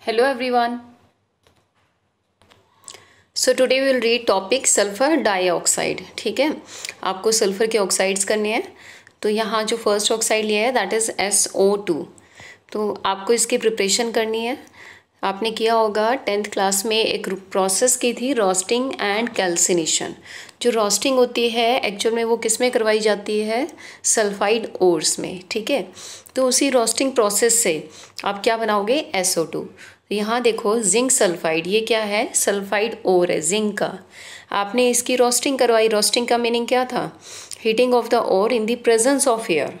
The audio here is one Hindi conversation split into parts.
Hello everyone. So today we will read topic sulphur dioxide. ठीक है, आपको सल्फर के ऑक्साइड्स करने हैं। तो यहाँ जो फर्स्ट ऑक्साइड लिया है दैट इज़ SO2। तो आपको इसकी प्रिपरेशन करनी है। आपने किया होगा 10th क्लास में एक प्रोसेस की थी रोस्टिंग एंड कैल्सिनेशन। जो रोस्टिंग होती है एक्चुअल में वो किस में करवाई जाती है, सल्फाइड ओर्स में। ठीक है, तो उसी रोस्टिंग प्रोसेस से आप क्या बनाओगे, SO2। यहाँ देखो जिंक सल्फाइड, ये क्या है, सल्फाइड ओर है जिंक का। आपने इसकी रोस्टिंग करवाई। रोस्टिंग का मीनिंग क्या था, heating of the ore in the presence of air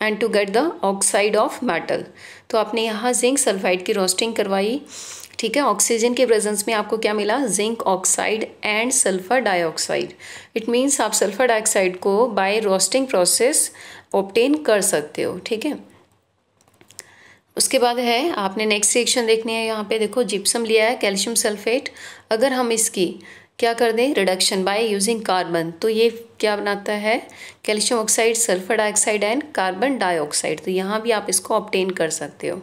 and to get the oxide of metal. तो आपने यहाँ जिंक सल्फाइड की रोस्टिंग करवाई। ठीक है, ऑक्सीजन के प्रेजेंस में आपको क्या मिला, zinc oxide and sulphur dioxide. It means आप सल्फर डाइऑक्साइड को बाय रोस्टिंग प्रोसेस ऑब्टेन कर सकते हो। ठीक है, उसके बाद है आपने नेक्स्ट रिएक्शन देखनी है। यहाँ पे देखो जिप्सम लिया है, कैल्शियम सल्फेट। अगर हम इसकी क्या कर दें, रिडक्शन बाय यूजिंग कार्बन, तो ये क्या बनाता है, calcium oxide, sulphur dioxide and carbon dioxide. तो यहाँ भी आप इसको ऑब्टेन कर सकते हो।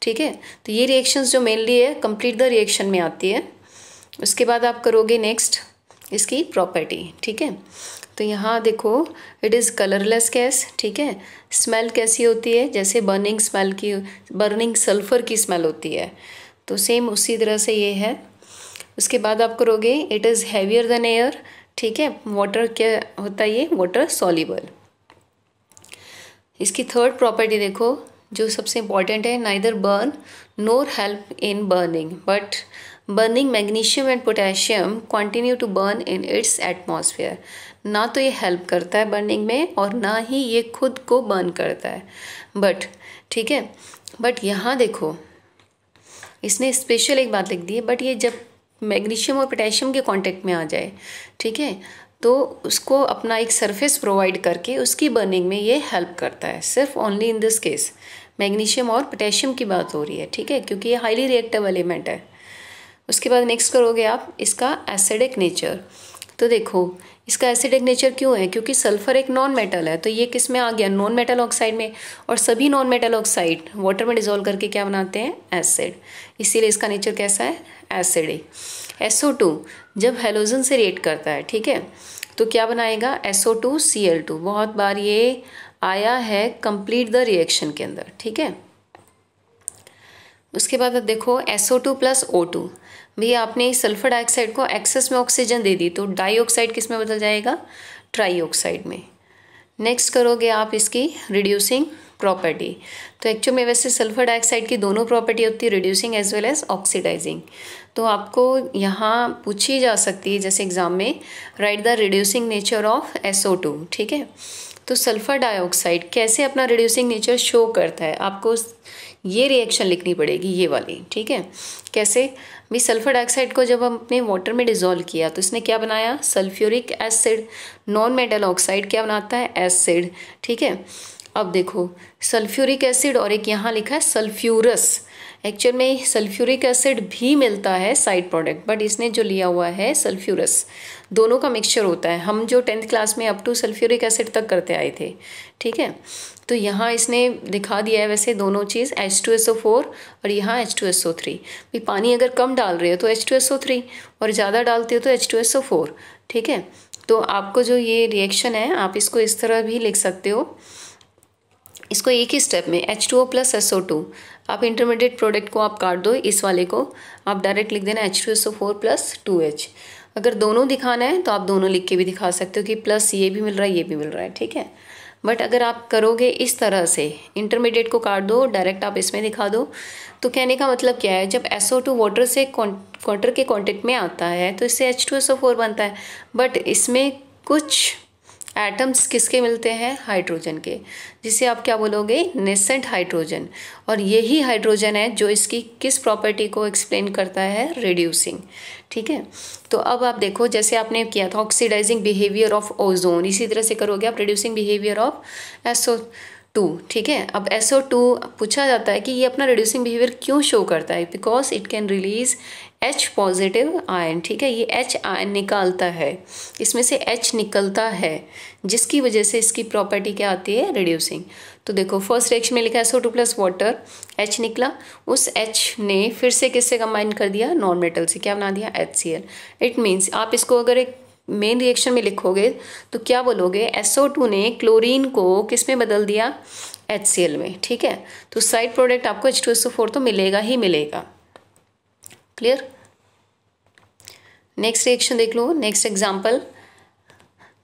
ठीक है, तो ये रिएक्शंस जो मेनली है कंप्लीट द रिएक्शन में आती है। उसके बाद आप करोगे नेक्स्ट इसकी प्रॉपर्टी। ठीक है, तो यहाँ देखो इट इज़ कलरलेस गैस। ठीक है, स्मेल कैसी होती है, जैसे बर्निंग स्मेल की, बर्निंग सल्फर की स्मेल होती है, तो सेम उसी तरह से ये है। उसके बाद आप करोगे it is heavier than air. ठीक है, वाटर क्या होता है, ये वाटर सॉल्युबल। इसकी थर्ड प्रॉपर्टी देखो जो सबसे इंपॉर्टेंट है, neither burn nor help in burning but burning magnesium and potassium continue to burn in its atmosphere. ना तो ये हेल्प करता है बर्निंग में और ना ही ये खुद को बर्न करता है, बट ठीक है, बट यहाँ देखो इसने स्पेशल एक बात लिख दी है, बट ये जब मैग्नीशियम और पोटेशियम के कांटेक्ट में आ जाए, ठीक है, तो उसको अपना एक सरफेस प्रोवाइड करके उसकी बर्निंग में ये हेल्प करता है। सिर्फ only in this case magnesium और पोटेशियम की बात हो रही है। ठीक है, क्योंकि ये हाईली रिएक्टिव एलिमेंट है। उसके बाद नेक्स्ट करोगे आप इसका एसिडिक नेचर। तो देखो इसका एसिडिक नेचर क्यों है, क्योंकि सल्फर एक नॉन मेटल है, तो ये किस में आ गया, नॉन मेटल ऑक्साइड में। और सभी नॉन मेटल ऑक्साइड वाटर में डिजोल्व करके क्या बनाते हैं, एसिड। इसीलिए इसका नेचर कैसा है, एसिडिक। SO2 जब हेलोजन से रिएक्ट करता है, ठीक है, तो क्या बनाएगा, SO2Cl2। बहुत बार ये आया है कंप्लीट द रिएक्शन के अंदर। ठीक है, उसके बाद अब देखो SO2 + O2। भैया आपने सल्फर डाइऑक्साइड को एक्सेस में ऑक्सीजन दे दी, तो डाइऑक्साइड किस में बदल जाएगा, ट्राइऑक्साइड में। नेक्स्ट करोगे आप इसकी रिड्यूसिंग प्रॉपर्टी। तो एक्चुअल में वैसे सल्फर डाइऑक्साइड की दोनों प्रॉपर्टी होती है, reducing as well as oxidizing. तो आपको यहाँ पूछी जा सकती है जैसे एग्जाम में, right the reducing nature of SO2। ठीक है, तो सल्फर डाइऑक्साइड कैसे अपना रिड्यूसिंग नेचर शो करता है, आपको ये रिएक्शन लिखनी पड़ेगी, ये वाली। ठीक है, कैसे भी, सल्फर डाइऑक्साइड को जब हम अपने वाटर में डिजोल्व किया तो इसने क्या बनाया, sulphuric acid. Non metal oxide क्या बनाता है, एसिड। ठीक है, अब देखो सल्फ्यूरिक एसिड और एक यहाँ लिखा है सल्फ्यूरस। एक्चुअल में सल्फ्यूरिक एसिड भी मिलता है साइड प्रोडक्ट, बट इसने जो लिया हुआ है सल्फ्यूरस, दोनों का मिक्सचर होता है। हम जो 10th क्लास में अप टू सल्फ्यूरिक एसिड तक करते आए थे। ठीक है, तो यहाँ इसने दिखा दिया है वैसे दोनों चीज़, H2SO4 और यहाँ H2SO3। भी पानी अगर कम डाल रहे हो तो H2SO3 और ज़्यादा डालते हो तो H2SO4। ठीक है, तो आपको जो ये रिएक्शन है आप इसको इस तरह भी लिख सकते हो, इसको एक ही स्टेप में H2O + SO2। आप इंटरमीडिएट प्रोडक्ट को आप काट दो, इस वाले को आप डायरेक्ट लिख देना H2SO4 + 2H। अगर दोनों दिखाना है तो आप दोनों लिख के भी दिखा सकते हो कि प्लस ये भी मिल रहा है, ये भी मिल रहा है। ठीक है, बट अगर आप करोगे इस तरह से, इंटरमीडिएट को काट दो, डायरेक्ट आप इसमें दिखा दो, तो कहने का मतलब क्या है, जब SO2 वाटर से वाटर के कॉन्टेक्ट में आता है तो इससे H2SO4 बनता है, बट इसमें कुछ एटम्स किसके मिलते हैं, हाइड्रोजन के, जिसे आप क्या बोलोगे, नेसेंट हाइड्रोजन। और यही हाइड्रोजन है जो इसकी किस प्रॉपर्टी को एक्सप्लेन करता है, रिड्यूसिंग। ठीक है, तो अब आप देखो जैसे आपने किया था ऑक्सीडाइजिंग बिहेवियर ऑफ ओजोन, इसी तरह से करोगे आप रिड्यूसिंग बिहेवियर ऑफ ठीक है। अब SO2 पूछा जाता है कि ये अपना रिड्यूसिंग बिहेवियर क्यों शो करता है, because it can release H positive ion, ठीक है। ये H आयन निकालता है, इसमें से H निकलता है, जिसकी वजह से इसकी प्रॉपर्टी क्या आती है, रिड्यूसिंग। तो देखो फर्स्ट रिएक्शन में लिखा SO2 प्लस वाटर, H निकला, उस H ने फिर से किससे कंबाइन कर दिया, नॉन मेटल से, क्या बना दिया, HCl। इट मीन्स आप इसको अगर एक मेन रिएक्शन में लिखोगे तो क्या बोलोगे, SO2 ने क्लोरीन को किस में बदल दिया, HCl में, ठीक है। तो साइड प्रोडक्ट आपको H2SO4 तो मिलेगा ही मिलेगा। क्लियर। नेक्स्ट रिएक्शन देख लो, नेक्स्ट एग्जांपल।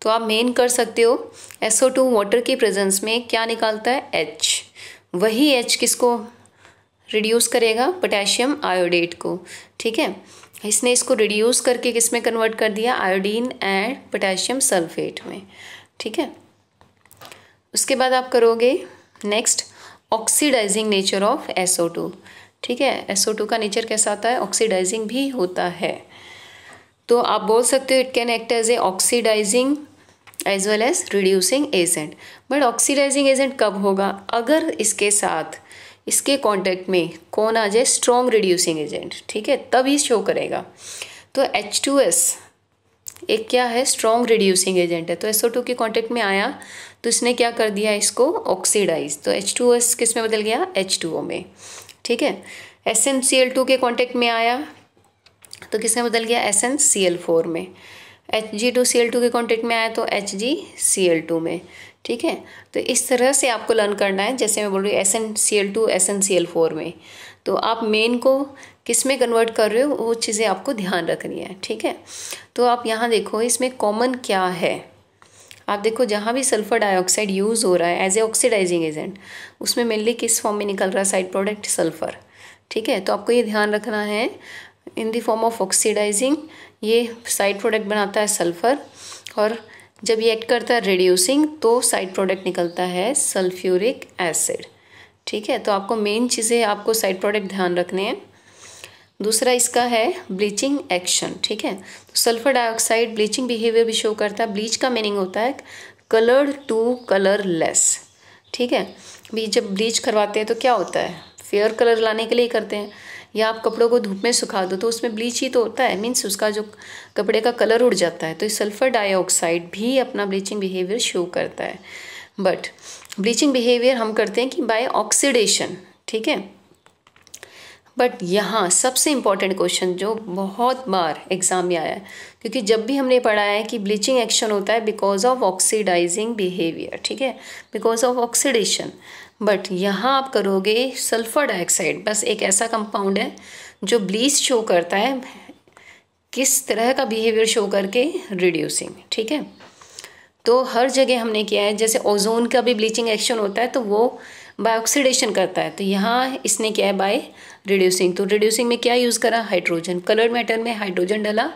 तो आप मेन कर सकते हो, SO2 वाटर की प्रेजेंस में क्या निकालता है, H। वही H किसको रिड्यूस करेगा, पोटेशियम आयोडेट को, ठीक है। इसने इसको रिड्यूस करके किस में कन्वर्ट कर दिया, आयोडीन एंड पोटेशियम सल्फेट में, ठीक है। उसके बाद आप करोगे next oxidising nature of SO2, ठीक है। SO2 का नेचर कैसा आता है, ऑक्सीडाइजिंग भी होता है। तो आप बोल सकते हो it can act as a oxidizing as well as reducing agent. But oxidizing agent कब होगा, अगर इसके साथ इसके कांटेक्ट में कौन आ जाए, स्ट्रॉन्ग रिड्यूसिंग एजेंट, ठीक है, तभी शो करेगा। तो H2S एक क्या है, स्ट्रॉन्ग रिड्यूसिंग एजेंट है। तो SO2 के कांटेक्ट में आया तो इसने क्या कर दिया, इसको ऑक्सीडाइज। तो H2S किस में बदल गया, H2O में, ठीक है। SnCl2 के कांटेक्ट में आया तो किस में बदल गया, SnCl4 में। Hg2Cl2 के कांटेक्ट में आया तो HgCl2 में, ठीक है। तो इस तरह से आपको लर्न करना है, जैसे मैं बोल रही हूँ SnCl2 SnCl4 में। तो आप मेन को किस में कन्वर्ट कर रहे हो, वो चीज़ें आपको ध्यान रखनी है, ठीक है। तो आप यहाँ देखो इसमें कॉमन क्या है। आप देखो जहाँ भी सल्फर डाइऑक्साइड यूज़ हो रहा है एज ए ऑक्सीडाइजिंग एजेंट, उसमें मेनली किस फॉर्म में निकल रहा है, साइड प्रोडक्ट सल्फर, ठीक है। तो आपको ये ध्यान रखना है, in the form of oxidizing ये साइड प्रोडक्ट बनाता है सल्फर, और जब ये एक्ट करता है रिड्यूसिंग तो साइड प्रोडक्ट निकलता है सल्फ्यूरिक एसिड, ठीक है। तो आपको मेन चीज़ें आपको साइड प्रोडक्ट ध्यान रखने हैं। दूसरा इसका है ब्लीचिंग एक्शन, ठीक है। तो सल्फर डाइऑक्साइड ब्लीचिंग बिहेवियर भी शो करता है। ब्लीच का मीनिंग होता है कलर्ड टू कलरलेस, ठीक है। भी जब ब्लीच करवाते हैं तो क्या होता है, फेयर कलर लाने के लिए करते हैं, या आप कपड़ों को धूप में सुखा दो तो उसमें ब्लीच ही तो होता है, मीन्स उसका जो कपड़े का कलर उड़ जाता है। तो सल्फर डाइऑक्साइड भी अपना ब्लीचिंग बिहेवियर शो करता है। बट ब्लीचिंग बिहेवियर हम करते हैं कि बाय ऑक्सीडेशन, ठीक है। बट यहाँ सबसे इम्पॉर्टेंट क्वेश्चन जो बहुत बार एग्जाम में आया है, क्योंकि जब भी हमने पढ़ा है कि ब्लीचिंग एक्शन होता है बिकॉज ऑफ ऑक्सीडाइजिंग बिहेवियर, ठीक है, बिकॉज ऑफ ऑक्सीडेशन। बट यहाँ आप करोगे सल्फर डाइऑक्साइड, बस एक ऐसा कंपाउंड है जो ब्लीच शो करता है, किस तरह का बिहेवियर शो करके, रिड्यूसिंग, ठीक है। तो हर जगह हमने किया है, जैसे ओजोन का भी ब्लीचिंग एक्शन होता है तो वो बाय ऑक्सीडेशन करता है, तो यहाँ इसने क्या है, बाय रिड्यूसिंग। तो रिड्यूसिंग में क्या यूज़ करा, हाइड्रोजन, कलर्ड मैटर में हाइड्रोजन डाला,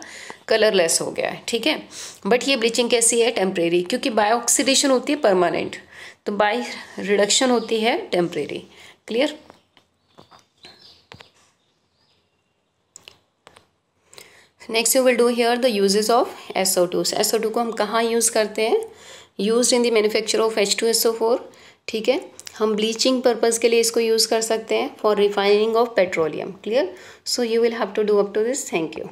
कलरलेस हो गया है, ठीक है। बट ये ब्लीचिंग कैसी है, टेम्परेरी, क्योंकि बाय ऑक्सीडेशन होती है परमानेंट, तो बाय रिडक्शन होती है temporary. Clear. Next you will do here the uses of SO2। SO2 को हम कहाँ यूज़ करते हैं, used in the manufacture of H2SO4, ठीक है। हम ब्लीचिंग पर्पज़ के लिए इसको यूज़ कर सकते हैं for refining of petroleum. Clear. So you will have to do up to this. Thank you.